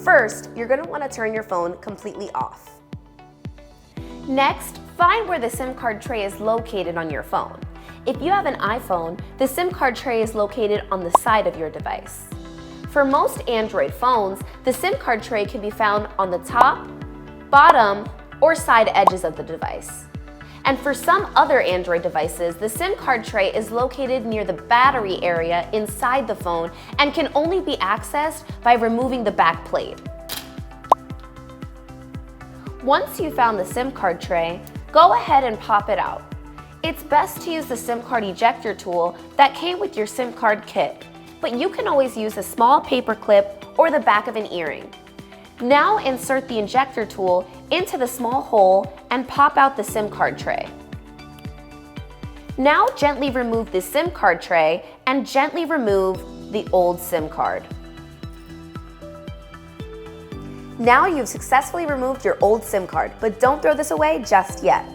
First, you're going to want to turn your phone completely off. Next, find where the SIM card tray is located on your phone. If you have an iPhone, the SIM card tray is located on the side of your device. For most Android phones, the SIM card tray can be found on the top, bottom, or side edges of the device. And for some other Android devices, the SIM card tray is located near the battery area inside the phone and can only be accessed by removing the back plate. Once you've found the SIM card tray, go ahead and pop it out. It's best to use the SIM card ejector tool that came with your SIM card kit, but you can always use a small paper clip or the back of an earring. Now insert the ejector tool into the small hole and pop out the SIM card tray. Now gently remove the SIM card tray and gently remove the old SIM card. Now you've successfully removed your old SIM card, but don't throw this away just yet.